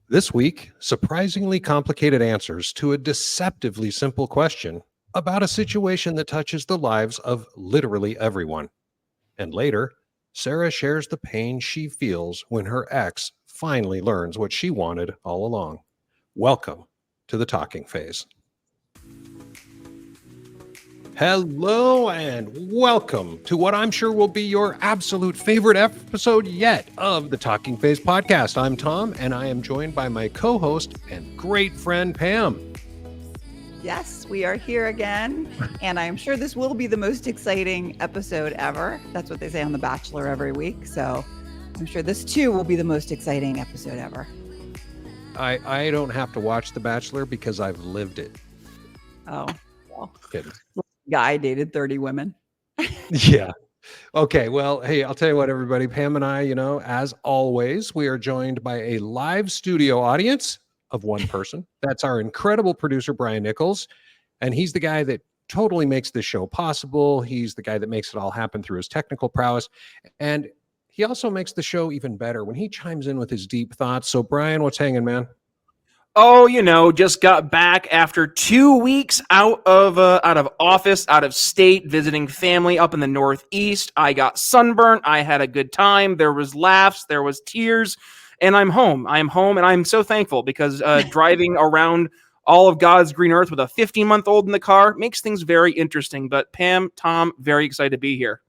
This week, surprisingly complicated answers to a deceptively simple question about a situation that touches the lives of literally everyone. And later, Sarah shares the pain she feels when her ex finally learns what she wanted all along. Welcome to the talking phase. Hello and welcome to what I'm sure will be your absolute favorite episode yet of the Talking Phase podcast. I'm Tom, and I am joined by my co-host and great friend Pam. Yes, we are here again, and I'm sure this will be the most exciting episode ever. That's what they say on The Bachelor every week, so I'm sure this too will be the most exciting episode ever. I don't have to watch The Bachelor because I've lived it. Oh, well. Kidding. Guy dated 30 women. Yeah. Okay. Well, hey, I'll tell you what, everybody. Pam and I, as always, we are joined by a live studio audience of one person. That's our incredible producer, Brian Nichols. And he's the guy that totally makes this show possible. He's the guy that makes it all happen through his technical prowess. And he also makes the show even better when he chimes in with his deep thoughts. So, Brian, what's hanging, man? Oh, just got back after 2 weeks out of office, out of state, visiting family up in the Northeast. I got sunburnt. I had a good time. There was laughs. There was tears. And I'm home. I'm home, and I'm so thankful because driving around all of God's green earth with a 15-month-old in the car makes things very interesting. But Pam, Tom, very excited to be here.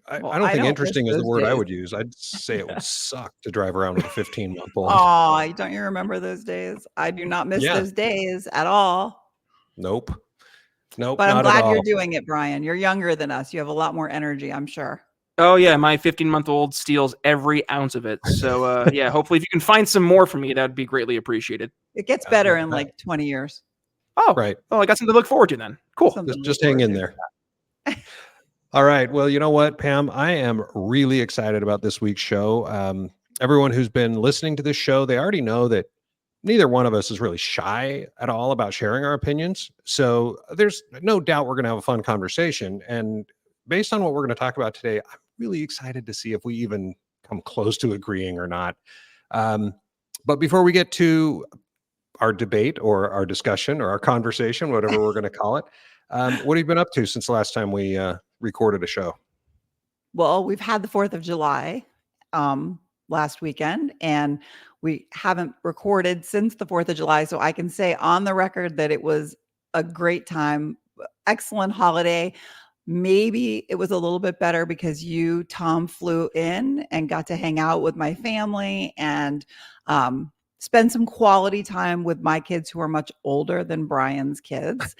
I don't think interesting is the word I would use. I'd say it would suck to drive around with a 15-month-old. Oh, don't you remember those days? I do not miss those days at all. Nope. But I'm glad you're doing it, Brian. You're younger than us. You have a lot more energy, I'm sure. Oh, yeah. My 15-month-old steals every ounce of it. So, yeah, hopefully if you can find some more for me, that would be greatly appreciated. It gets better in like 20 years. Oh, right. Well, I got something to look forward to then. Cool. Just hang in there. All right. Well, you know what, Pam? I am really excited about this week's show. Everyone who's been listening to this show, they already know that neither one of us is really shy at all about sharing our opinions. So there's no doubt we're going to have a fun conversation. And based on what we're going to talk about today, I'm really excited to see if we even come close to agreeing or not. But before we get to our debate or our discussion or our conversation, whatever we're going to call it, what have you been up to since the last time we recorded a show? Well, we've had the 4th of July last weekend, and we haven't recorded since the 4th of July. So I can say on the record that it was a great time, excellent holiday. Maybe it was a little bit better because you, Tom, flew in and got to hang out with my family and spend some quality time with my kids who are much older than Brian's kids.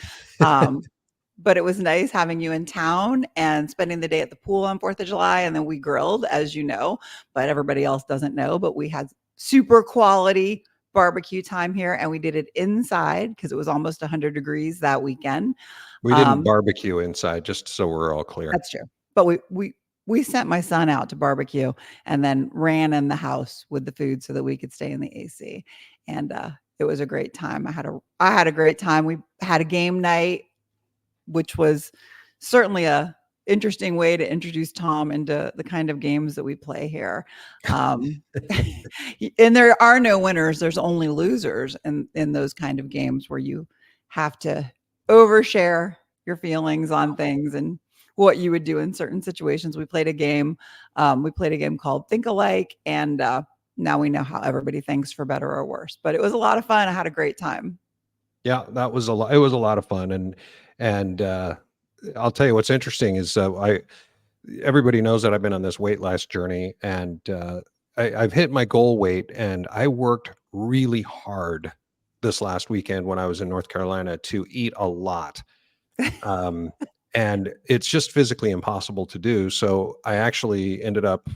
But it was nice having you in town and spending the day at the pool on 4th of July. And then we grilled, as you know, but everybody else doesn't know. But we had super quality barbecue time here, and we did it inside because it was almost 100 degrees that weekend. We didn't barbecue inside, just so we're all clear. That's true. But we sent my son out to barbecue and then ran in the house with the food so that we could stay in the AC. And it was a great time. I had a great time. We had a game night, which was certainly a interesting way to introduce Tom into the kind of games that we play here. And there are no winners. There's only losers in those kind of games where you have to overshare your feelings on things and what you would do in certain situations. We played a game. Called Think Alike. And now we know how everybody thinks, for better or worse. But it was a lot of fun. I had a great time. Yeah, that was a lot. It was a lot of fun. And I'll tell you what's interesting is everybody knows that I've been on this weight loss journey, and I've hit my goal weight, and I worked really hard this last weekend when I was in North Carolina to eat a lot. And it's just physically impossible to do. So I actually ended up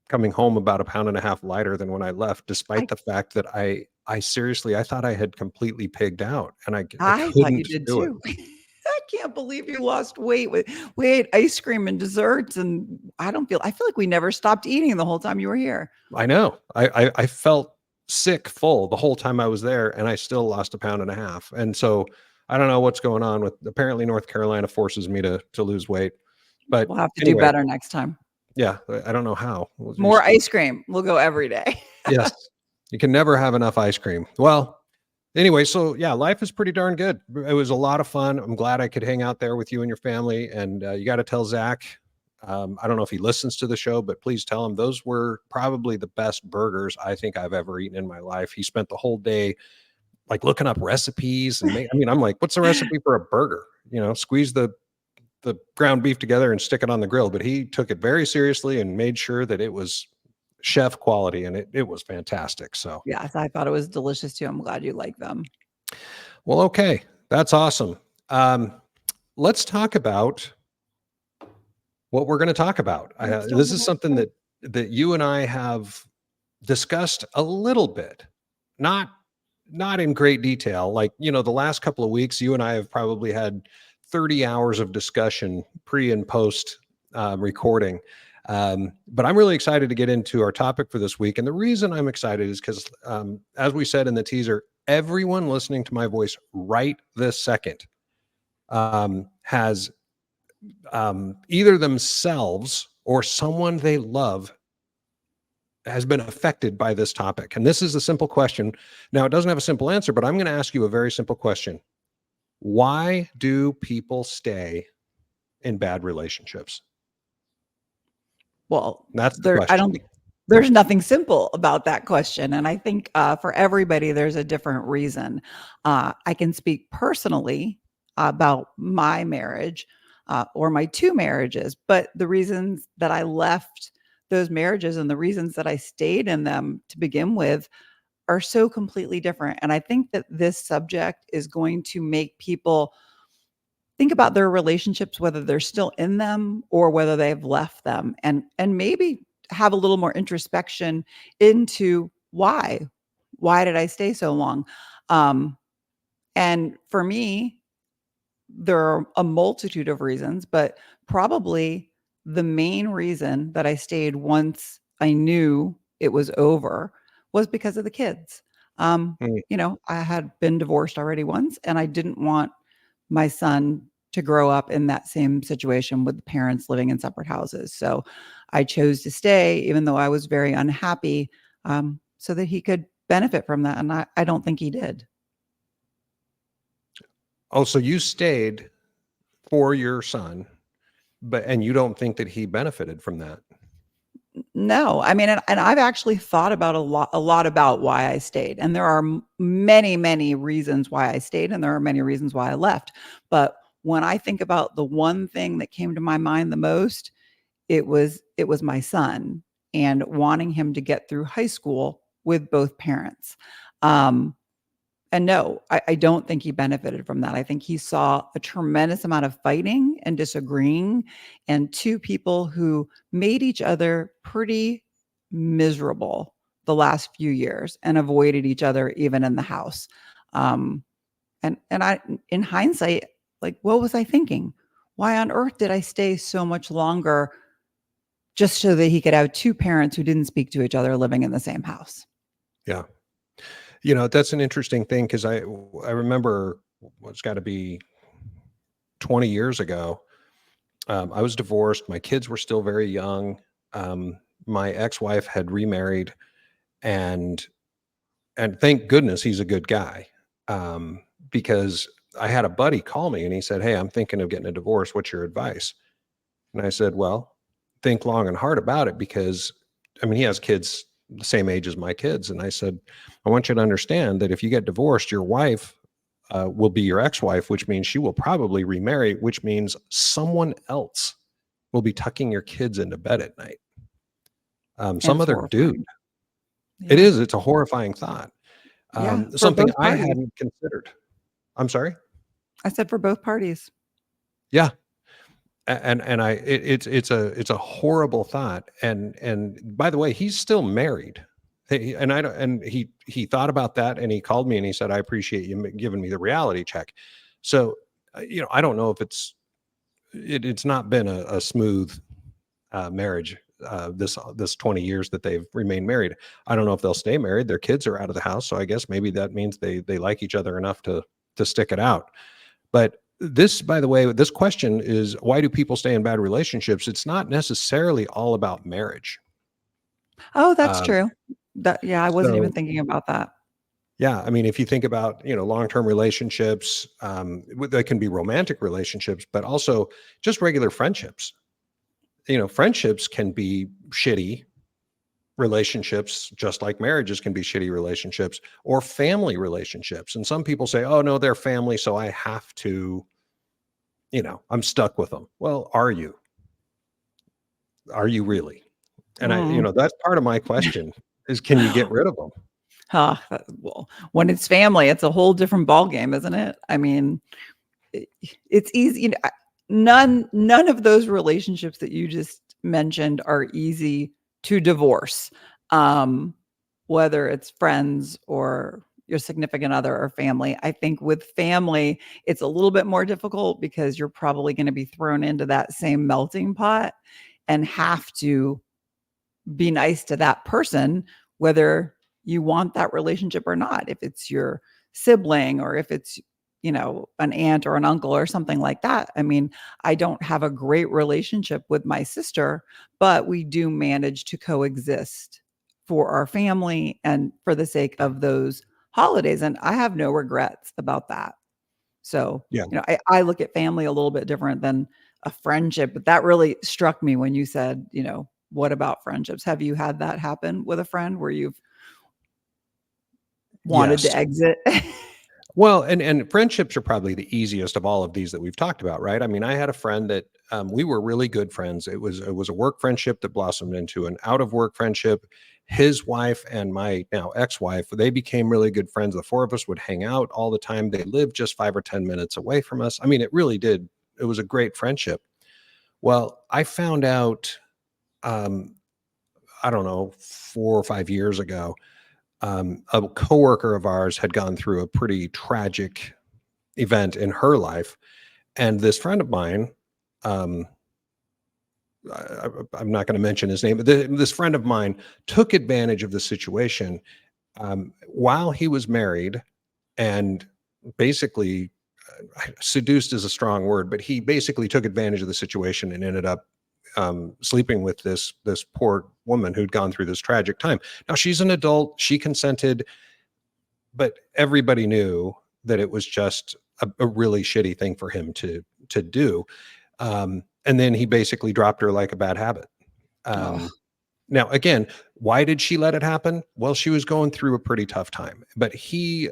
coming home about 1.5 pounds lighter than when I left, despite the fact that I seriously, I thought I had completely pigged out, and I thought you did too. I can't believe you lost weight. We ate ice cream and desserts, and I feel like we never stopped eating the whole time you were here. I know. I felt sick full the whole time I was there, and I still lost 1.5 pounds. And so I don't know what's going on with, apparently North Carolina forces me to lose weight, but we'll have to do better next time. Yeah. I don't know how. More ice cream. We'll go every day. Yes. You can never have enough ice cream. Well, anyway, so yeah, life is pretty darn good. It was a lot of fun. I'm glad I could hang out there with you and your family. And you got to tell Zach, I don't know if he listens to the show, but please tell him those were probably the best burgers I think I've ever eaten in my life. He spent the whole day like looking up recipes and I'm like, what's the recipe for a burger? Squeeze the ground beef together and stick it on the grill. But he took it very seriously and made sure that it was chef quality, and it was fantastic. So Yes, I thought it was delicious too. I'm glad you like them. well, okay, that's awesome. Let's talk about what we're going to talk about. This is something that you and I have discussed a little bit, not in great detail. Like, the last couple of weeks, you and I have probably had 30 hours of discussion pre and post recording. But I'm really excited to get into our topic for this week. And the reason I'm excited is because, as we said in the teaser, everyone listening to my voice right this second has either themselves or someone they love has been affected by this topic. And this is a simple question. Now, it doesn't have a simple answer, but I'm going to ask you a very simple question. Why do people stay in bad relationships? Well, That's the question. there's nothing simple about that question. And I think for everybody, there's a different reason. I can speak personally about my marriage or my two marriages, but the reasons that I left those marriages and the reasons that I stayed in them to begin with are so completely different. And I think that this subject is going to make people think about their relationships, whether they're still in them or whether they've left them, and maybe have a little more introspection into why did I stay so long? And for me, there are a multitude of reasons, but probably the main reason that I stayed once I knew it was over was because of the kids. Mm. I had been divorced already once, and I didn't want my son to grow up in that same situation with the parents living in separate houses. So I chose to stay, even though I was very unhappy, so that he could benefit from that. And I don't think he did. Oh, so you stayed for your son, and you don't think that he benefited from that? No, I mean, and I've actually thought about a lot about why I stayed. And there are many, many reasons why I stayed, and there are many reasons why I left. But when I think about the one thing that came to my mind the most, it was my son and wanting him to get through high school with both parents. And no, I don't think he benefited from that. I think he saw a tremendous amount of fighting and disagreeing, and two people who made each other pretty miserable the last few years and avoided each other even in the house. And I, in hindsight, like, what was I thinking? Why on earth did I stay so much longer just so that he could have two parents who didn't speak to each other living in the same house? Yeah. That's an interesting thing, because I remember it's got to be 20 years ago. I was divorced. My kids were still very young. My ex-wife had remarried, and thank goodness he's a good guy. Because I had a buddy call me and he said, "Hey, I'm thinking of getting a divorce. What's your advice?" And I said, "Well, think long and hard about it," because he has kids the same age as my kids. And I said, "I want you to understand that if you get divorced, your wife will be your ex-wife, which means she will probably remarry, which means someone else will be tucking your kids into bed at night. Some It's other horrifying. dude." It Yeah. is. It's a horrifying thought. Yeah. For Something both I parties. hadn't considered. I'm sorry. I said for both parties. Yeah. It's a horrible thought. And by the way, he's still married. And I don't, and he thought about that, and he called me and he said, "I appreciate you giving me the reality check." So, I don't know if it's not been a smooth marriage, this 20 years that they've remained married. I don't know if they'll stay married. Their kids are out of the house, so I guess maybe that means they like each other enough to stick it out. But this, by the way, this question is, why do people stay in bad relationships? It's not necessarily all about marriage. Oh, that's Um, true. I wasn't even So, thinking about that. yeah, I mean, if you think about, long-term relationships, they can be romantic relationships, but also just regular friendships. Friendships can be shitty relationships, just like marriages can be shitty relationships, or family relationships. And some people say, oh, no, they're family, so I have to, I'm stuck with them. Well, are you? Are you really? And Mm. that's part of my question is, can you get rid of them? Well, when it's family, it's a whole different ballgame, isn't it? I mean, it, it's easy. None of those relationships that you just mentioned are easy to divorce. Um, whether it's friends or your significant other or family. I think with family, it's a little bit more difficult because you're probably going to be thrown into that same melting pot and have to be nice to that person, whether you want that relationship or not. If it's your sibling or if it's, an aunt or an uncle or something like that. I mean, I don't have a great relationship with my sister, but we do manage to coexist for our family and for the sake of those holidays. And I have no regrets about that. So, Yeah. I look at family a little bit different than a friendship, but that really struck me when you said, what about friendships? Have you had that happen with a friend where you've wanted to Yes. exit? Well, and friendships are probably the easiest of all of these that we've talked about, right? I mean, I had a friend that we were really good friends. It was a work friendship that blossomed into an out of work friendship. His wife and my now ex-wife, they became really good friends. The four of us would hang out all the time. They lived just 5 or 10 minutes away from us. I mean, it really did. It was a great friendship. Well, I found out, um, I don't know, 4 or 5 years ago, a coworker of ours had gone through a pretty tragic event in her life, and this friend of mine, um, I'm not going to mention his name, but this friend of mine took advantage of the situation while he was married, and basically, seduced is a strong word, but he basically took advantage of the situation and ended up sleeping with this poor woman who'd gone through this tragic time. Now she's an adult, she consented, but everybody knew that it was just a really shitty thing for him to do. And then he basically dropped her like a bad habit. Oh, Now, again, why did she let it happen? Well, she was going through a pretty tough time, but he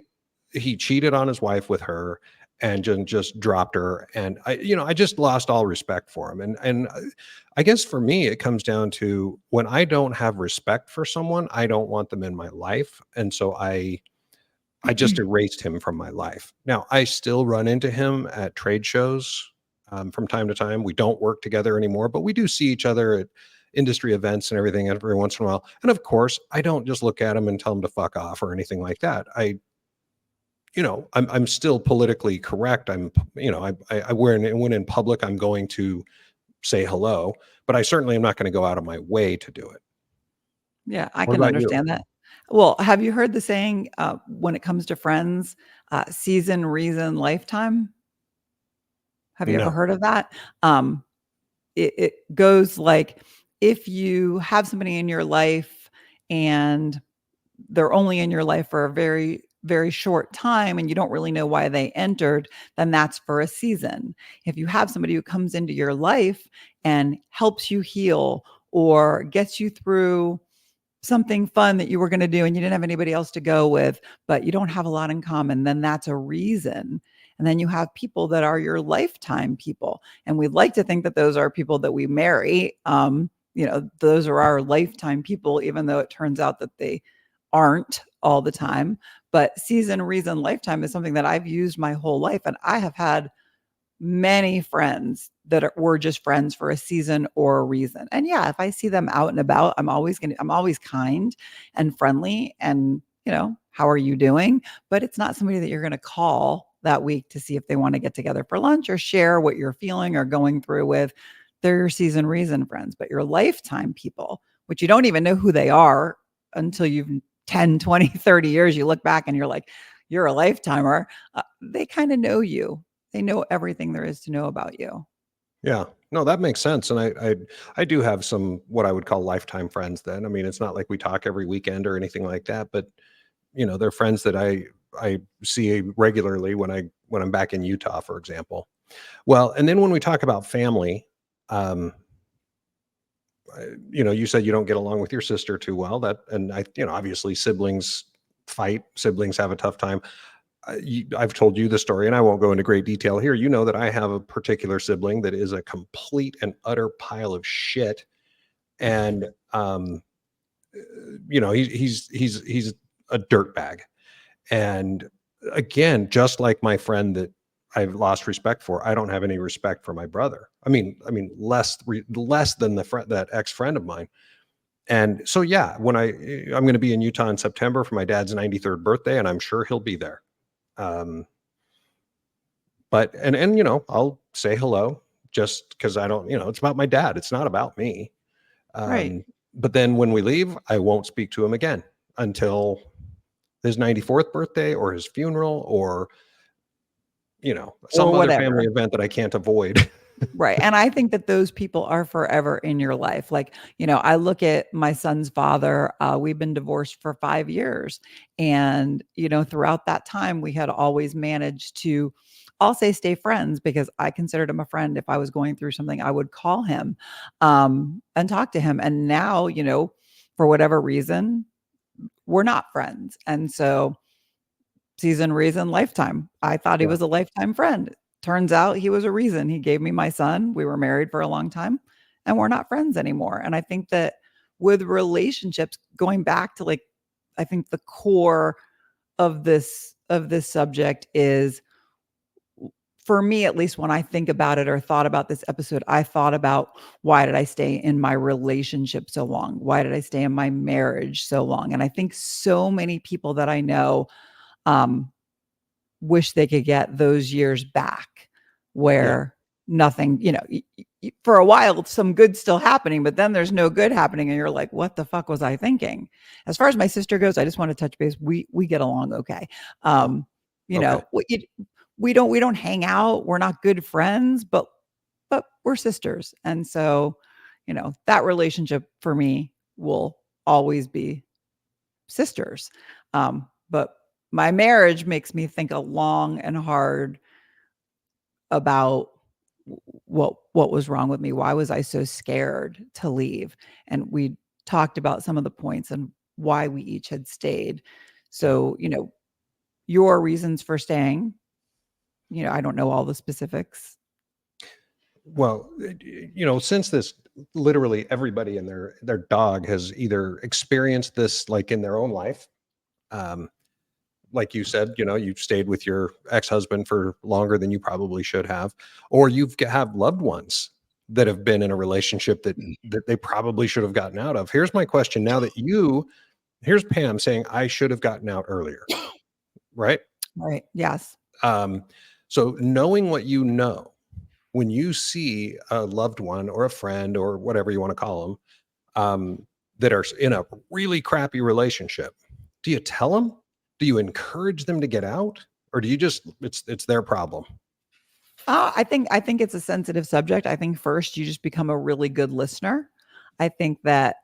cheated on his wife with her and just dropped her. And I just lost all respect for him. And I guess for me, it comes down to when I don't have respect for someone, I don't want them in my life. And so I just erased him from my life. Now, I still run into him at trade shows from time to time. We don't work together anymore, but we do see each other at industry events and everything every once in a while. And of course, I don't just look at him and tell him to fuck off or anything like that. I'm still politically correct. When in public, I'm going to say hello, but I certainly am not going to go out of my way to do it. yeah, I What can about you? understand that. Well, have you heard the saying, when it comes to friends, season, reason, lifetime? Have you ever No. heard of that? Um, it goes like, if you have somebody in your life and they're only in your life for a very, very short time and you don't really know why they entered, then that's for a season. If you have somebody who comes into your life and helps you heal or gets you through something fun that you were going to do and you didn't have anybody else to go with, but you don't have a lot in common, then that's a reason. And then you have people that are your lifetime people. And we'd like to think that those are people that we marry. Those are our lifetime people, even though it turns out that they aren't all the time. But season, reason, lifetime is something that I've used my whole life. And I have had many friends that were just friends for a season or a reason. And yeah, if I see them out and about, I'm always kind and friendly and, how are you doing? But it's not somebody that you're going to call that week to see if they want to get together for lunch or share what you're feeling or going through with. They're your season reason friends, but your lifetime people, which you don't even know who they are until you've 10, 20, 30 years, you look back and you're like, you're a lifetimer. They kind of know you. They know everything there is to know about you. Yeah. No, that makes sense. And I do have some what I would call lifetime friends then. I mean, it's not like we talk every weekend or anything like that, but they're friends that I see regularly when I'm back in Utah, for example. Well, and then when we talk about family, um, you said you don't get along with your sister too well. And obviously siblings fight, siblings have a tough time. I've told you the story, and I won't go into great detail here. You know that I have a particular sibling that is a complete and utter pile of shit, and he's a dirtbag. And again, just like my friend that I've lost respect for, I don't have any respect for my brother. Less than that ex friend of mine. And so, yeah, when I'm going to be in Utah in September for my dad's 93rd birthday, and I'm sure he'll be there. Um, but I'll say hello just because I don't, it's about my dad. It's not about me. Right. But then when we leave, I won't speak to him again until his 94th birthday or his funeral or some Or other family whatever. event that I can't avoid. Right. And I think that those people are forever in your life. Like, I look at my son's father. We've been divorced for 5 years. And, throughout that time, we had always managed to, I'll say, stay friends because I considered him a friend. If I was going through something, I would call him and talk to him. And now, for whatever reason, we're not friends. And so, season, reason, lifetime. I thought he Yeah. was a lifetime friend. Turns out he was a reason. He gave me my son. We were married for a long time and we're not friends anymore. And I think that with relationships, going back to I think the core of this subject is, for me, at least when I think about it or thought about this episode, I thought about, why did I stay in my relationship so long? Why did I stay in my marriage so long? And I think so many people that I know, um, wish they could get those years back Yeah. where nothing, for a while, some good still happening, but then there's no good happening. And you're like, what the fuck was I thinking? As far as my sister goes, I just want to touch base. We get along okay. Um, Okay. we don't hang out. We're not good friends, but we're sisters. And so, that relationship for me will always be sisters. But my marriage makes me think a long and hard about what was wrong with me. Why was I so scared to leave? And we talked about some of the points and why we each had stayed. So, your reasons for staying, I don't know all the specifics. Well, since this, literally everybody and their dog has either experienced this like in their own life. Um, like you said, you've stayed with your ex-husband for longer than you probably should have, or have loved ones that have been in a relationship that they probably should have gotten out of. Here's my question now that here's Pam saying I should have gotten out earlier, right? Right. Yes. Um, so knowing what you know, when you see a loved one or a friend or whatever you want to call them, that are in a really crappy relationship, do you tell them? Do you encourage them to get out, or do you just it's their problem? I think it's a sensitive subject. I think first you just become a really good listener. I think that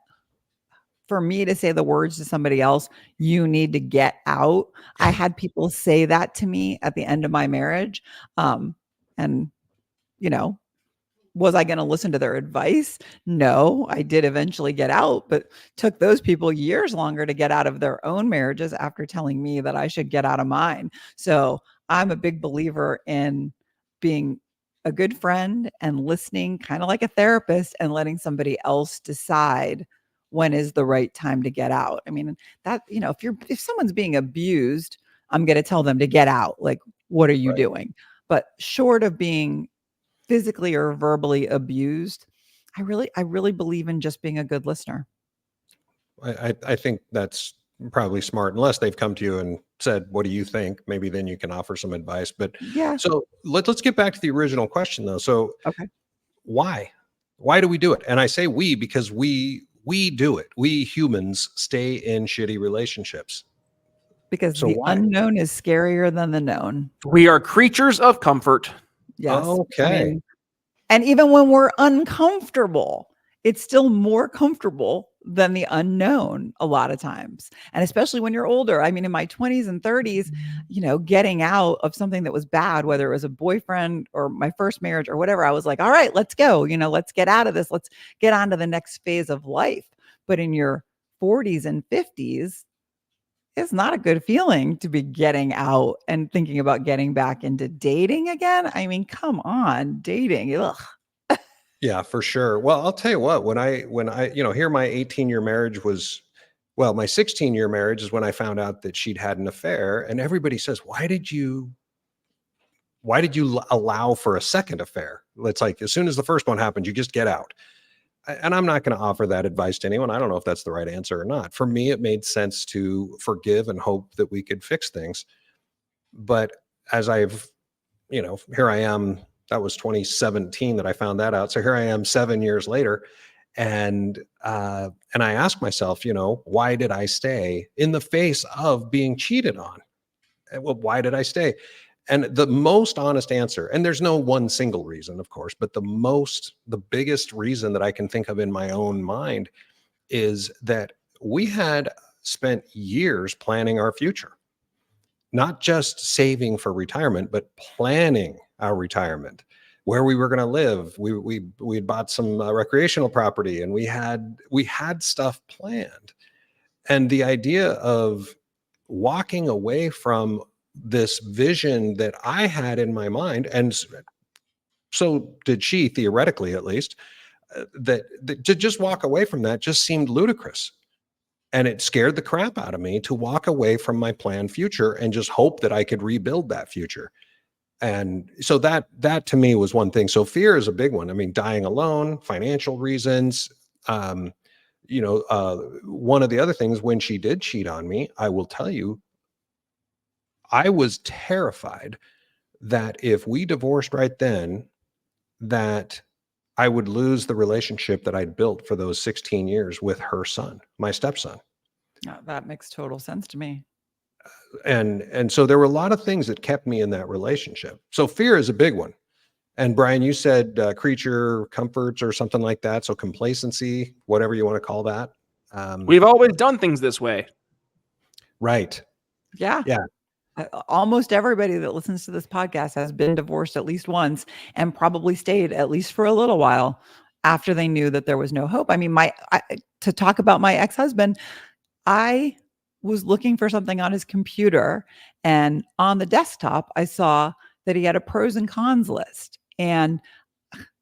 for me to say the words to somebody else, you need to get out. I had people say that to me at the end of my marriage. And, you know, was I going to listen to their advice? No, I did eventually get out, but took those people years longer to get out of their own marriages after telling me that I should get out of mine. So I'm a big believer in being a good friend and listening, kind of like a therapist, and letting somebody else decide when is the right time to get out. I mean, that, if someone's being abused, I'm going to tell them to get out. Like, what are you Right. doing? But short of being physically or verbally abused, I really believe in just being a good listener. I think that's probably smart, unless they've come to you and said, "What do you think?" Maybe then you can offer some advice. But Yeah. so let's get back to the original question though. So Okay. why? Why do we do it? And I say we because we do it. We humans stay in shitty relationships. Because So the why? unknown is scarier than the known. We are creatures of comfort. Yes. I Okay. mean, And even when we're uncomfortable, it's still more comfortable than the unknown a lot of times. And especially when you're older. I mean, in my 20s and 30s, getting out of something that was bad, whether it was a boyfriend or my first marriage or whatever, I was like, all right, let's go. Let's get out of this. Let's get on to the next phase of life. But in your 40s and 50s, it's not a good feeling to be getting out and thinking about getting back into dating again. I mean, come on, dating. Ugh. Yeah, for sure. Well, I'll tell you what, when I, here my 18-year marriage was, well, my 16-year marriage is when I found out that she'd had an affair, and everybody says, why did you allow for a second affair? It's like as soon as the first one happened, you just get out. And I'm not going to offer that advice to anyone. I don't know if that's the right answer or not. For me, it made sense to forgive and hope that we could fix things. But as here I am, that was 2017 that I found that out. So here I am 7 years later. And I ask myself, why did I stay in the face of being cheated on? Well, why did I stay? And the most honest answer, and there's no one single reason, of course, but the biggest reason that I can think of in my own mind is that we had spent years planning our future, not just saving for retirement, but planning our retirement, where we were going to live. We had bought some recreational property, and we had stuff planned. And the idea of walking away from this vision that I had in my mind, and so did she, theoretically at least, that to just walk away from that just seemed ludicrous. And it scared the crap out of me to walk away from my planned future and just hope that I could rebuild that future. And so that to me was one thing. So fear is a big one. I mean, dying alone, financial reasons. One of the other things, when she did cheat on me, I will tell you, I was terrified that if we divorced right then, that I would lose the relationship that I'd built for those 16 years with her son, my stepson. That makes total sense to me. And so there were a lot of things that kept me in that relationship. So fear is a big one. And Brian, you said creature comforts or something like that. So complacency, whatever you want to call that. We've always done things this way. Right. Yeah. Yeah. Almost everybody that listens to this podcast has been divorced at least once and probably stayed at least for a little while after they knew that there was no hope. I mean, to talk about my ex-husband, I was looking for something on his computer, and on the desktop, I saw that he had a pros and cons list. And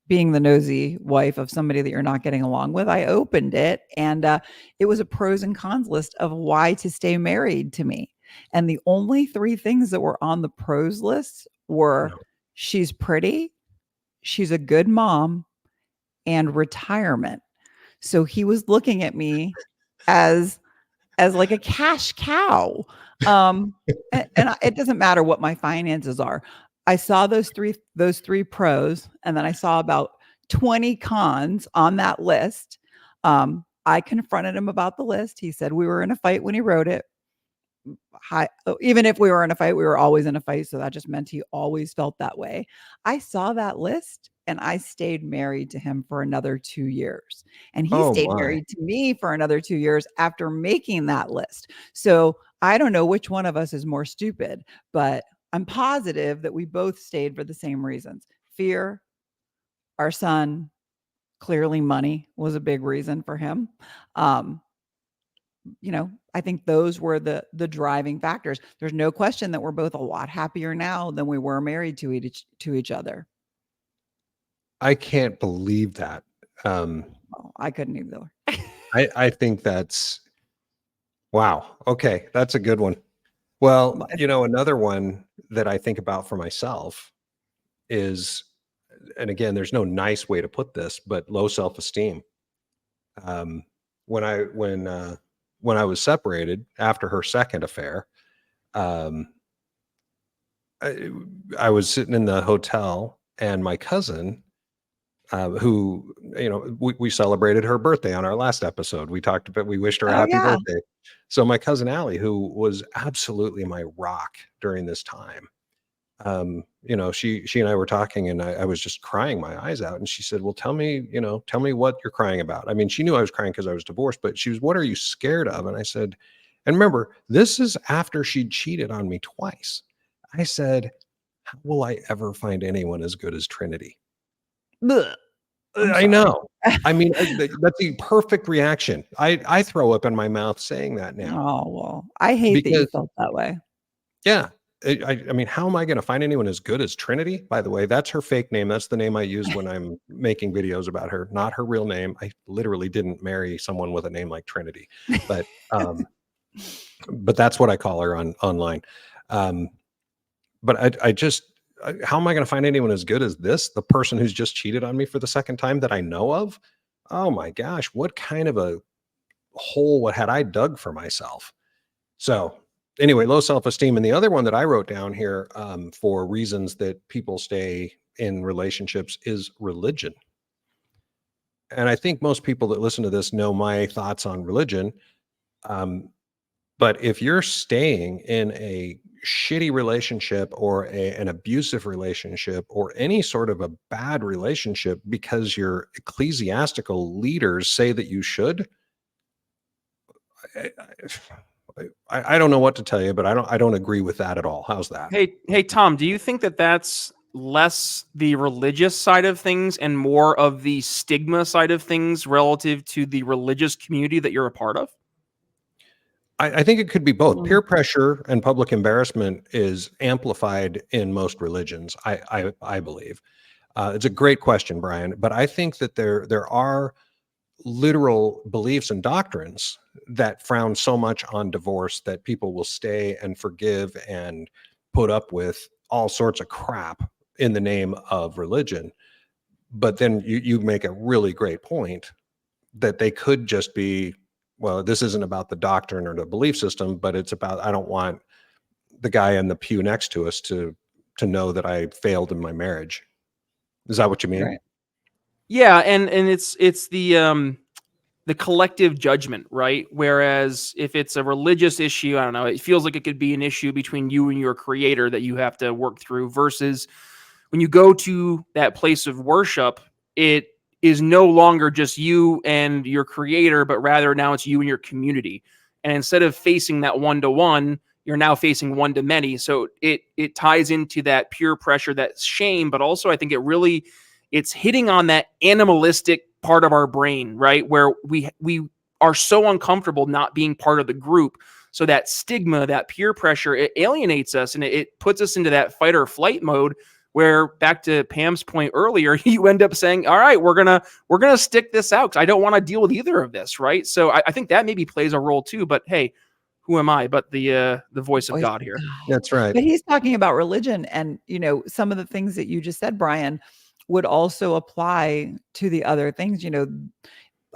being the nosy wife of somebody that you're not getting along with, I opened it, and it was a pros and cons list of why to stay married to me. And the only three things that were on the pros list were she's pretty, she's a good mom, and retirement. So he was looking at me as like a cash cow. It doesn't matter what my finances are. I saw those three pros, and then I saw about 20 cons on that list. I confronted him about the list. He said we were in a fight when he wrote it. Even if we were in a fight, we were always in a fight. So that just meant he always felt that way. I saw that list, and I stayed married to him for another 2 years. And he stayed married to me for another 2 years after making that list. So I don't know which one of us is more stupid, but I'm positive that we both stayed for the same reasons. Fear, our son, clearly money was a big reason for him. I think those were the driving factors. There's no question that we're both a lot happier now than we were married to each other. I can't believe that. I couldn't either. I think that's wow. Okay, that's a good one. Well, another one that I think about for myself is, and again, there's no nice way to put this, but low self-esteem. When I was separated after her second affair, I was sitting in the hotel, and my cousin, who, we celebrated her birthday on our last episode. We talked about, we wished her a happy birthday. So my cousin Allie, who was absolutely my rock during this time, she and I were talking, and I was just crying my eyes out. And she said, well, tell me what you're crying about. I mean, she knew I was crying because I was divorced, but she was, what are you scared of? And I said, and remember, this is after she'd cheated on me twice. I said, how will I ever find anyone as good as Trinity? Blech. I'm I sorry. know. I mean, that's the perfect reaction. I throw up in my mouth saying that now Oh, well, I hate that you because, felt that way. yeah, I mean, how am I going to find anyone as good as Trinity? By the way, that's her fake name. That's the name I use when I'm making videos about her, not her real name. I literally didn't marry someone with a name like Trinity, but that's what I call her online. Um, but I just, how am I going to find anyone as good as this? The person who's just cheated on me for the second time that I know of? Oh my gosh, what kind of a hole what had I dug for myself? So anyway, low self-esteem. And the other one that I wrote down here, for reasons that people stay in relationships, is religion. And I think most people that listen to this know my thoughts on religion. Um, but if you're staying in a shitty relationship or an abusive relationship or any sort of a bad relationship because your ecclesiastical leaders say that you should, I, I don't know what to tell you, but I don't agree with that at all. How's that? Hey, Tom, do you think that that's less the religious side of things and more of the stigma side of things relative to the religious community that you're a part of? I think it could be both. Mm. Peer pressure and public embarrassment is amplified in most religions. I believe. It's a great question, Brian. But I think that there are literal beliefs and doctrines that frown so much on divorce that people will stay and forgive and put up with all sorts of crap in the name of religion. But then you make a really great point that they could just be, well, this isn't about the doctrine or the belief system, but it's about, I don't want the guy in the pew next to us to know that I failed in my marriage. Is that what you mean? Right. Yeah, and it's the collective judgment, right? Whereas if it's a religious issue, I don't know, it feels like it could be an issue between you and your creator that you have to work through versus when you go to that place of worship, it is no longer just you and your creator, but rather now it's you and your community. And instead of facing that one-to-one, you're now facing one-to-many. So it ties into that peer pressure, that shame, but also I think it's hitting on that animalistic part of our brain, right? Where we are so uncomfortable not being part of the group. So that stigma, that peer pressure, it alienates us and it puts us into that fight or flight mode where, back to Pam's point earlier, you end up saying, all right, we're gonna stick this out because I don't want to deal with either of this, right? So I think that maybe plays a role too. But hey, who am I but the voice of Voice God of here? God. That's right. But he's talking about religion, and some of the things that you just said, Brian, would also apply to the other things.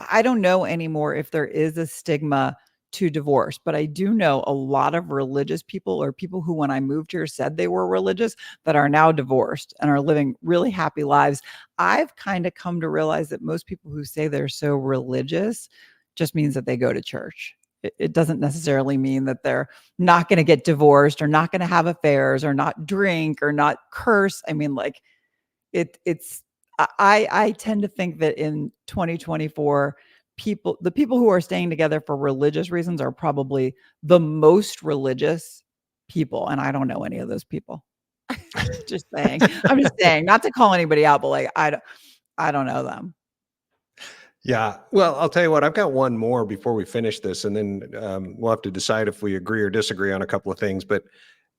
I don't know anymore if there is a stigma to divorce, but I do know a lot of religious people, or people who, when I moved here, said they were religious, that are now divorced and are living really happy lives. I've kind of come to realize that most people who say they're so religious just means that they go to church. It doesn't necessarily mean that they're not going to get divorced or not going to have affairs or not drink or not curse. I mean, like, it's I tend to think that in 2024, the people who are staying together for religious reasons are probably the most religious people, and I don't know any of those people. Just saying. I'm just saying, not to call anybody out, but like I don't know them. Yeah. Well, I'll tell you what, I've got one more before we finish this, and then we'll have to decide if we agree or disagree on a couple of things. But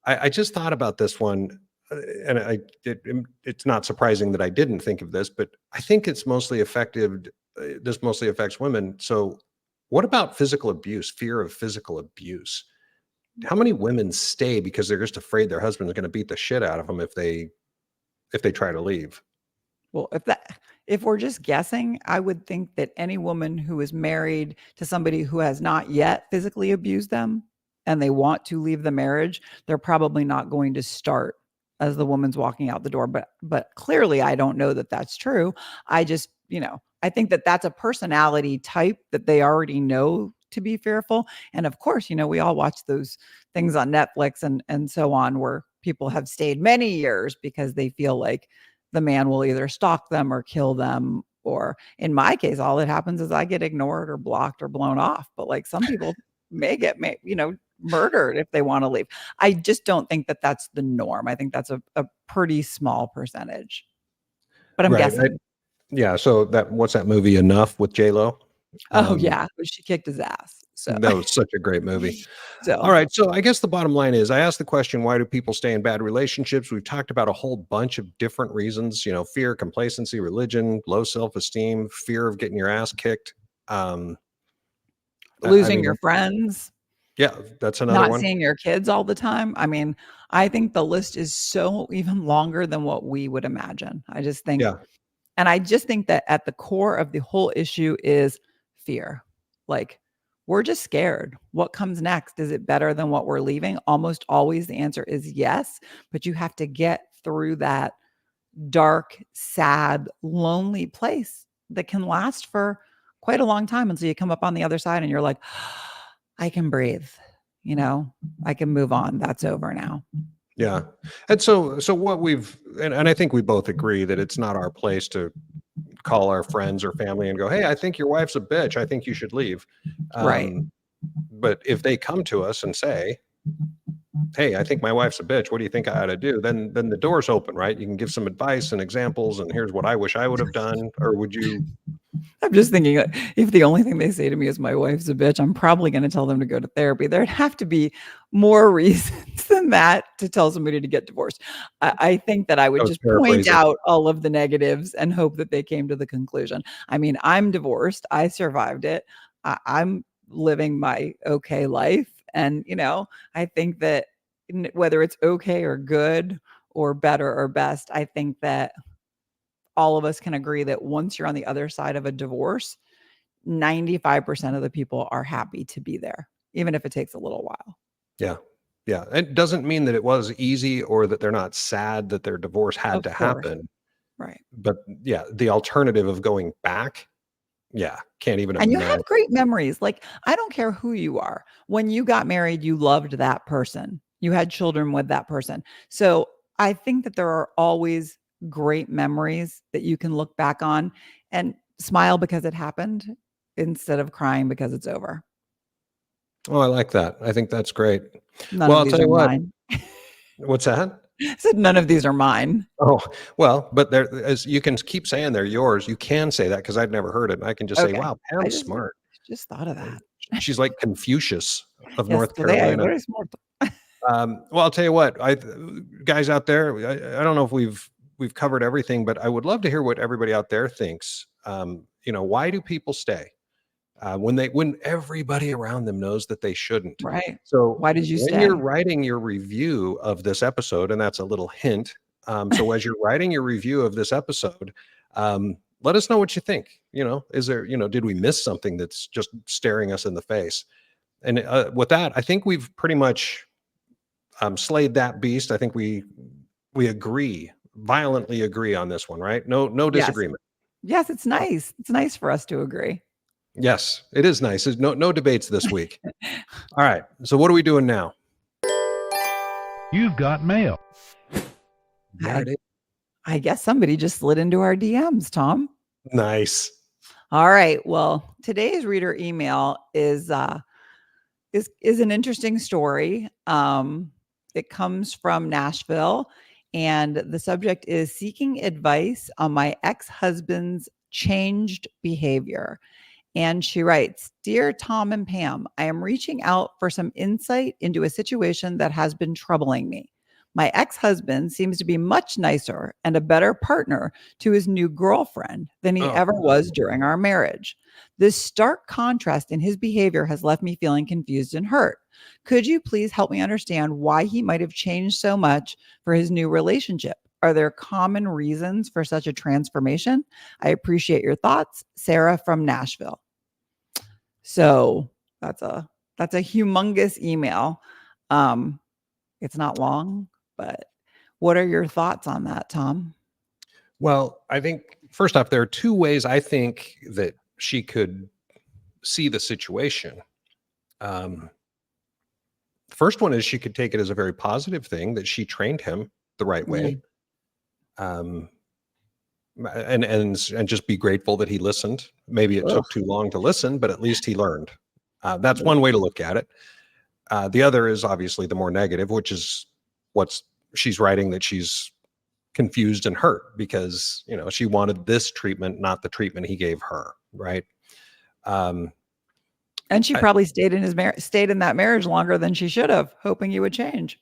I just thought about this one, and it's not surprising that I didn't think of this, but I think it's mostly effective. This mostly affects women. So, what about physical abuse, fear of physical abuse? How many women stay because they're just afraid their husband is going to beat the shit out of them if they try to leave? Well, if we're just guessing, I would think that any woman who is married to somebody who has not yet physically abused them and they want to leave the marriage, they're probably not going to start as the woman's walking out the door. But clearly, I don't know that that's true. I just, I think that that's a personality type that they already know to be fearful. And of course, we all watch those things on Netflix and so on, where people have stayed many years because they feel like the man will either stalk them or kill them. Or in my case, all that happens is I get ignored or blocked or blown off. But like some people may get, murdered if they want to leave. I just don't think that that's the norm. I think that's a pretty small percentage. But I'm Right. guessing. Yeah. So what's that movie Enough with J-Lo? Oh yeah, but she kicked his ass. So That was such a great movie. All so right. So I guess the bottom line is I asked the question, why do people stay in bad relationships? We've talked about a whole bunch of different reasons, fear, complacency, religion, low self-esteem, fear of getting your ass kicked. I losing your mean, friends, yeah, that's another not one. seeing your kids all the time. I mean, I think the list is so even longer than what we would imagine. I just think, Yeah. and I just think that at the core of the whole issue is fear. Like, we're just scared. What comes next? Is it better than what we're leaving? Almost always the answer is yes, but you have to get through that dark, sad, lonely place that can last for quite a long time until you come up on the other side and you're like, I can breathe, I can move on. That's over now. Yeah. And so what and I think we both agree that it's not our place to call our friends or family and go, hey, I think your wife's a bitch. I think you should leave. Right. But if they come to us and say, hey, I think my wife's a bitch, what do you think I ought to do? Then the door's open, right? You can give some advice and examples, and here's what I wish I would have done. Or would you? I'm just thinking if the only thing they say to me is my wife's a bitch, I'm probably going to tell them to go to therapy. There'd have to be more reasons than that to tell somebody to get divorced. I think that I would I was just point paraphrasing. out all of the negatives and hope that they came to the conclusion. I mean, I'm divorced. I survived it. I'm living my okay life. And, I think that whether it's okay or good or better or best, I think that all of us can agree that once you're on the other side of a divorce, 95% of the people are happy to be there, even if it takes a little while. Yeah. Yeah. It doesn't mean that it was easy or that they're not sad that their divorce had Of to course. happen. Right. But yeah, the alternative of going back, yeah, can't even And you imagine. have great memories. Like, I don't care who you are. When you got married, you loved that person. You had children with that person. So I think that there are always great memories that you can look back on and smile because it happened instead of crying because it's over. Oh, I like that. I think that's great. None Well, of I'll tell these are you what. mine. What's that? I said none of these are mine. Oh, well, but there, as you can keep saying they're yours. You can say that because I've never heard it. And I can just say, Okay. wow, I Pam's just smart. thought of that. She's like Confucius of Yes, North today I Carolina. very smart. Well, I'll tell you what, guys out there, I don't know if we've covered everything, but I would love to hear what everybody out there thinks. Why do people stay when everybody around them knows that they shouldn't? Right. So Why did you when you're stay? writing your review of this episode, and that's a little hint. So as you're writing your review of this episode, let us know what you think. Is there, did we miss something that's just staring us in the face? And with that, I think we've pretty much slayed that beast. I think we violently agree on this one, right? No Yes. disagreement. Yes, it's nice. It's nice for us to agree. Yes, it is nice. There's no debates this week. All right. So what are we doing now? You've got mail. There it is. I guess somebody just slid into our DMs, Tom. Nice. All right. Well, today's reader email is an interesting story. It comes from Nashville, and the subject is seeking advice on my ex-husband's changed behavior. And she writes, Dear Tom and Pam, I am reaching out for some insight into a situation that has been troubling me. My ex husband seems to be much nicer and a better partner to his new girlfriend than he Oh, ever was during our marriage. This stark contrast in his behavior has left me feeling confused and hurt. Could you please help me understand why he might have changed so much for his new relationship? Are there common reasons for such a transformation? I appreciate your thoughts. Sarah from Nashville. So that's a humongous email. It's not long, but what are your thoughts on that, Tom? well, I think first off, there are two ways I think that she could see the situation. The first one is she could take it as a very positive thing that she trained him the right way. Um, and just be grateful that he listened. Maybe it Ugh. took too long to listen, but at least he learned. That's one way to look at it. The other is obviously the more negative, which is what's she's writing, that she's confused and hurt because, you know, she wanted this treatment, not the treatment he gave her. Right. Um, And she I- probably stayed in that marriage longer than she should have, hoping you would change.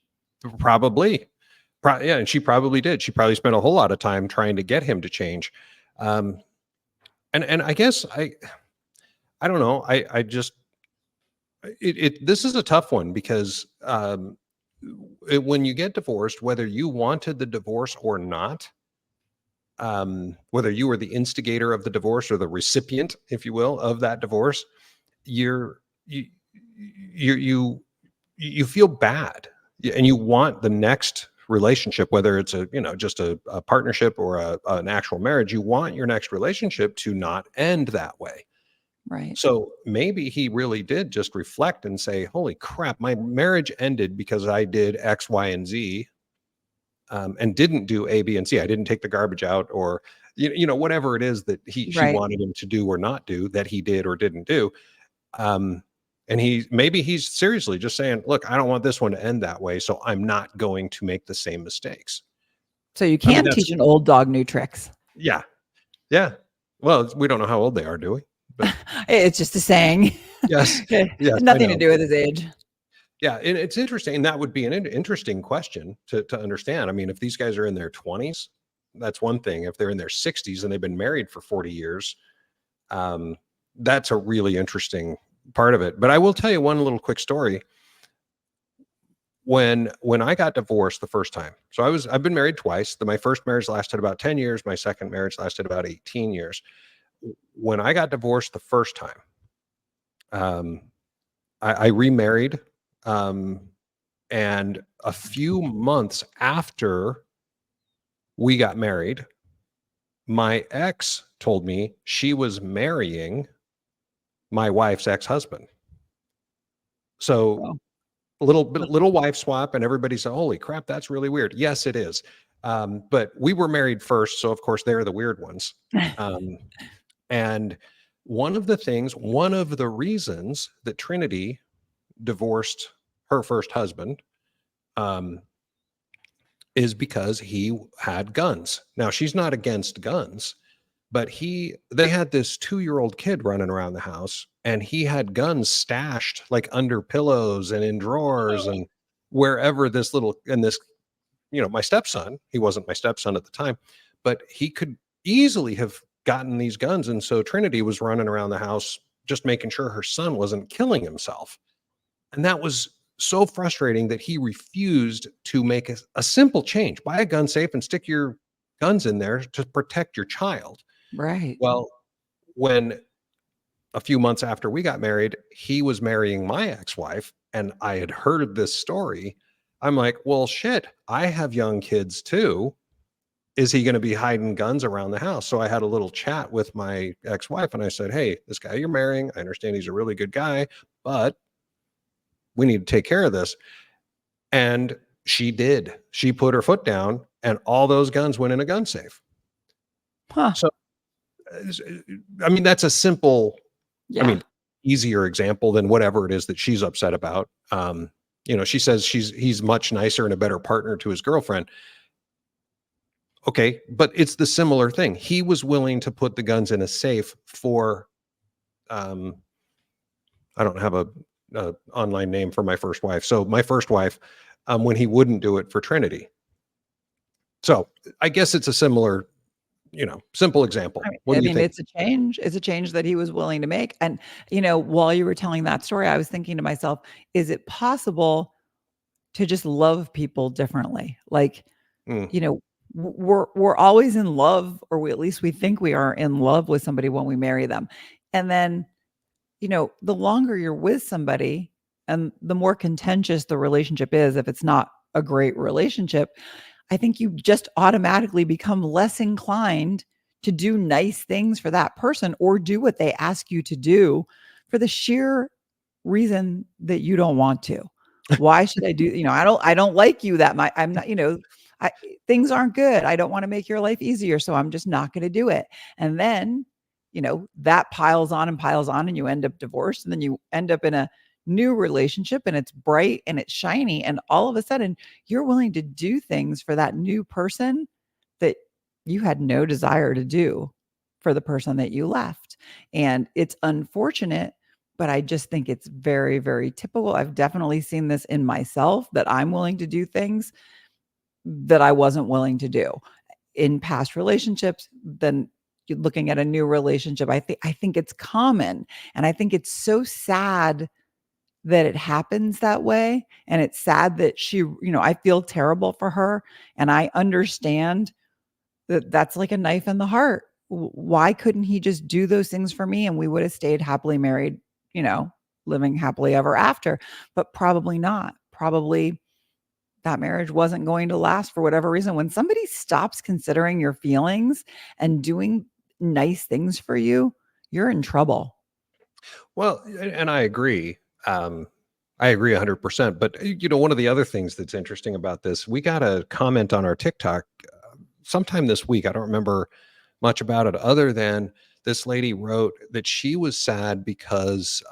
Probably. Yeah, and she probably did. She probably spent a whole lot of time trying to get him to change. Um, and I guess I don't know. I just this is a tough one because when you get divorced, whether you wanted the divorce or not, whether you were the instigator of the divorce or the recipient, if you will, of that divorce, you're you you you feel bad, and you want the next relationship, whether it's a, you know, just a partnership or an actual marriage, you want your next relationship to not end that way. Right. So maybe he really did just reflect and say, holy crap, my marriage ended because I did X, Y, and Z, and didn't do A, B, and C. I didn't take the garbage out, or you know, whatever it is that she Right. wanted him to do or not do, that he did or didn't do. Um, and he's seriously just saying, look, I don't want this one to end that way, so I'm not going to make the same mistakes. So you I mean, can teach an old dog new tricks. yeah, yeah. Well, we don't know how old they are, do we? But It's just a saying. yes, yes, I Nothing to know. do with his age. Yeah, and it's interesting. And that would be an interesting question to understand. I mean, if these guys are in their 20s, that's one thing. If they're in their 60s and they've been married for 40 years, um, that's a really interesting part of it. But I will tell you one little quick story. When I got divorced the first time, so I've been married twice. My first marriage lasted about 10 years. My second marriage lasted about 18 years. When I got divorced the first time, um, I remarried. And a few months after we got married, my ex told me she was marrying my wife's ex-husband. So Wow. little wife swap, and everybody said, holy crap, that's really weird. Yes, it is. But we were married first, so of course they're the weird ones. And one of the reasons that Trinity divorced her first husband, is because he had guns. Now, she's not against guns, but they had this 2-year-old kid running around the house, and he had guns stashed like under pillows and in drawers and wherever this, you know, my stepson, he wasn't my stepson at the time, but he could easily have gotten these guns. And so Trinity was running around the house just making sure her son wasn't killing himself. And that was so frustrating that he refused to make a simple change. Buy a gun safe and stick your guns in there to protect your child. Right. Well, when a few months after we got married, he was marrying my ex-wife, and I had heard this story. I'm like, well, shit, I have young kids too. Is he going to be hiding guns around the house? So I had a little chat with my ex-wife, and I said, hey, this guy you're marrying, I understand he's a really good guy, but we need to take care of this. And she did. She put her foot down, and all those guns went in a gun safe. Huh. So, I mean, that's a simple, Yeah. I mean, easier example than whatever it is that she's upset about. You know, she says he's much nicer and a better partner to his girlfriend. Okay, but it's the similar thing. He was willing to put the guns in a safe for, I don't have a online name for my first wife. So my first wife, when he wouldn't do it for Trinity. So I guess it's a similar, you know, simple example. What I do you mean, think? it's a change. It's a change that he was willing to make. And, you know, while you were telling that story, I was thinking to myself, is it possible to just love people differently? Like, Mm, you know, we're always in love, or at least we think we are in love with somebody when we marry them. And then, you know, the longer you're with somebody and the more contentious the relationship is, if it's not a great relationship, I think you just automatically become less inclined to do nice things for that person or do what they ask you to do for the sheer reason that you don't want to. Why should I do, I don't like you that much. I'm not, I, things aren't good. I don't want to make your life easier. So I'm just not going to do it. And then, that piles on and you end up divorced, and then you end up in a new relationship, and it's bright and it's shiny. And all of a sudden you're willing to do things for that new person that you had no desire to do for the person that you left. And it's unfortunate, but I just think it's very, very typical. I've definitely seen this in myself, that I'm willing to do things that I wasn't willing to do in past relationships. Then you're looking at a new relationship. I think it's common, and I think it's so sad that it happens that way. And it's sad that I feel terrible for her, and I understand that that's like a knife in the heart. Why couldn't he just do those things for me, and we would have stayed happily married, you know, living happily ever after? But probably not. Probably that marriage wasn't going to last for whatever reason. When somebody stops considering your feelings and doing nice things for you, you're in trouble. Well, and I agree. I agree 100%. But, one of the other things that's interesting about this, we got a comment on our TikTok sometime this week. I don't remember much about it other than this lady wrote that she was sad because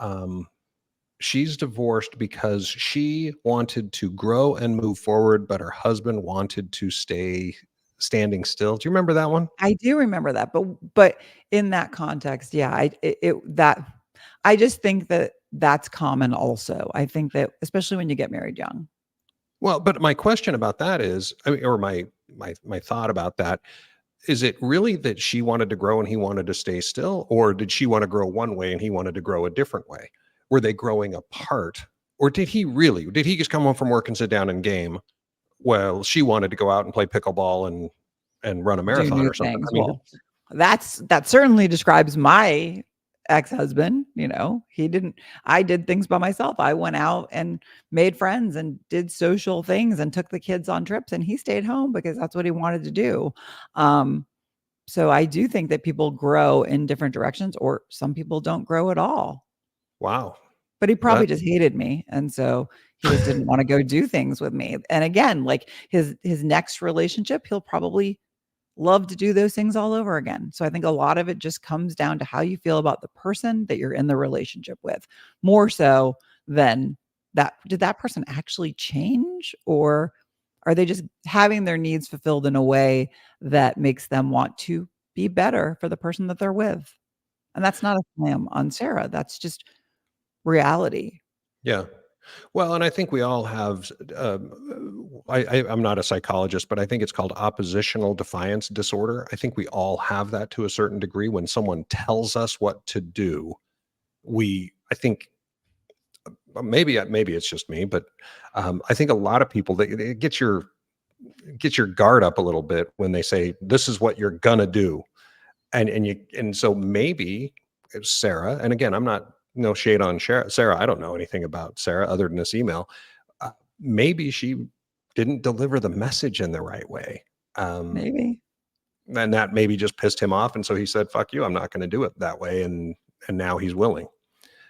she's divorced because she wanted to grow and move forward, but her husband wanted to stay standing still. Do you remember that one? I do remember that, but in that context, yeah, I just think that that's common also. I think that especially when you get married young. Well, but my question about that is, I mean, or my thought about that, is it really that she wanted to grow and he wanted to stay still, or did she want to grow one way and he wanted to grow a different way? Were they growing apart, or did he just come home from work and sit down and game? Well, she wanted to go out and play pickleball and run a Do marathon new or something. things. I mean, Well, that certainly describes my ex-husband. I did things by myself. I went out and made friends and did social things and took the kids on trips, and he stayed home because that's what he wanted to do. Um, so I do think that people grow in different directions, or some people don't grow at all. wow. But he probably That just hated me, and so he just didn't wanna go do things with me. And again, like his next relationship, he'll probably love to do those things all over again. So I think a lot of it just comes down to how you feel about the person that you're in the relationship with, more so than that did that person actually change, or are they just having their needs fulfilled in a way that makes them want to be better for the person that they're with? And that's not a slam on Sarah. That's just reality. Yeah. Well, and I think we all have. I'm not a psychologist, but I think it's called oppositional defiance disorder. I think we all have that to a certain degree. When someone tells us what to do, I think maybe it's just me, but I think a lot of people that it gets your guard up a little bit when they say this is what you're gonna do, and so maybe it's Sarah. And again, I'm not no shade on Sarah. I don't know anything about Sarah other than this email. Maybe she didn't deliver the message in the right way. Um, Maybe. and that maybe just pissed him off. And so he said, fuck you, I'm not going to do it that way. And now he's willing.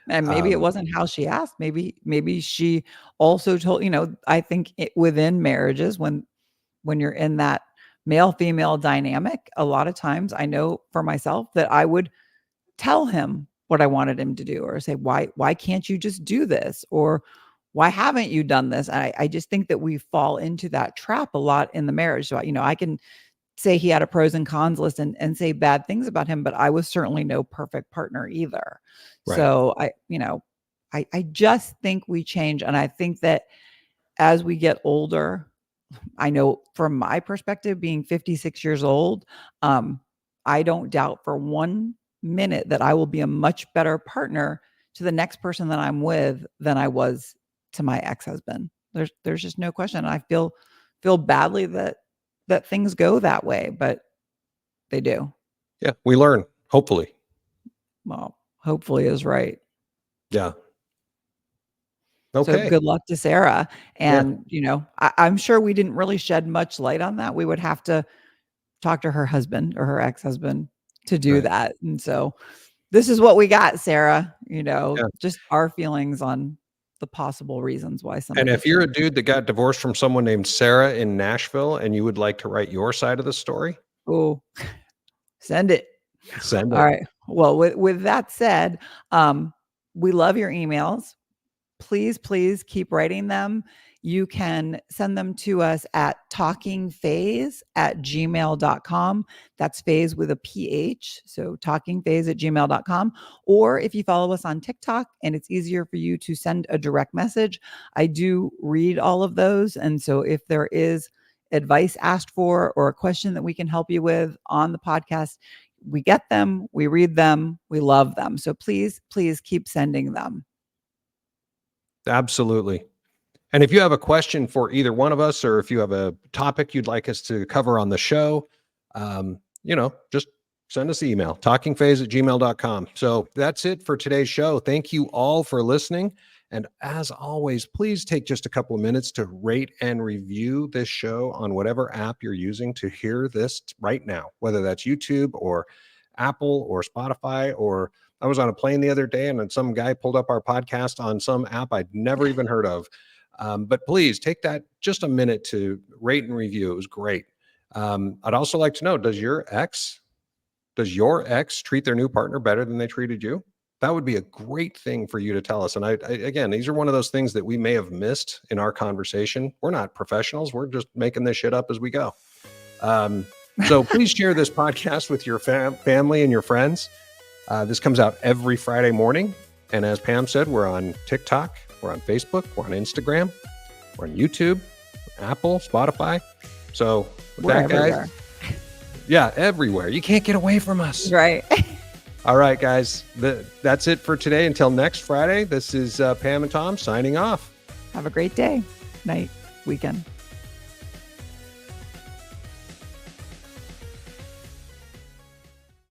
And maybe it Um, wasn't how she asked. Maybe she also told, I think within marriages, when you're in that male female dynamic, a lot of times I know for myself that I would tell him what I wanted him to do, or say, why can't you just do this? Or why haven't you done this? I just think that we fall into that trap a lot in the marriage. So, I can say he had a pros and cons list, and say bad things about him, but I was certainly no perfect partner either. right. So I just think we change. And I think that as we get older, I know from my perspective, being 56 years old, I don't doubt for 1 minute that I will be a much better partner to the next person that I'm with than I was to my ex-husband. There's just no question. I feel badly that things go that way, but they do. Yeah. We learn, hopefully. Well, hopefully is right. Yeah. So Okay. good luck to Sarah. Yeah. And, I'm sure we didn't really shed much light on that. We would have to talk to her husband or her ex-husband to do Right. that. And so this is what we got, Sarah, Yeah. just our feelings on the possible reasons why And somebody. if you're a dude that got divorced from someone named Sarah in Nashville and you would like to write your side of the story, Oh, send it. send All it. right. Well, with that said, we love your emails. Please keep writing them. You can send them to us at talkingphase@gmail.com. That's phase with a PH. So talkingphase@gmail.com. Or if you follow us on TikTok and it's easier for you to send a direct message, I do read all of those. And so if there is advice asked for or a question that we can help you with on the podcast, we get them, we read them, we love them. So please keep sending them. Absolutely. And if you have a question for either one of us, or if you have a topic you'd like us to cover on the show, just send us an email, talkingphase@gmail.com. So that's it for today's show. Thank you all for listening. And as always, please take just a couple of minutes to rate and review this show on whatever app you're using to hear this right now, whether that's YouTube or Apple or Spotify. Or I was on a plane the other day and then some guy pulled up our podcast on some app I'd never even heard of. But please take that just a minute to rate and review. It was great. I'd also like to know, does your ex treat their new partner better than they treated you? That would be a great thing for you to tell us. And I again, these are one of those things that we may have missed in our conversation. We're not professionals. We're just making this shit up as we go. So please share this podcast with your family and your friends. This comes out every Friday morning. And as Pam said, we're on TikTok, we're on Facebook, we're on Instagram, we're on YouTube, Apple, Spotify. So with that, guys, yeah, everywhere. You can't get away from us. Right. All right, guys, that's it for today. Until next Friday, this is Pam and Tom signing off. Have a great day, night, weekend.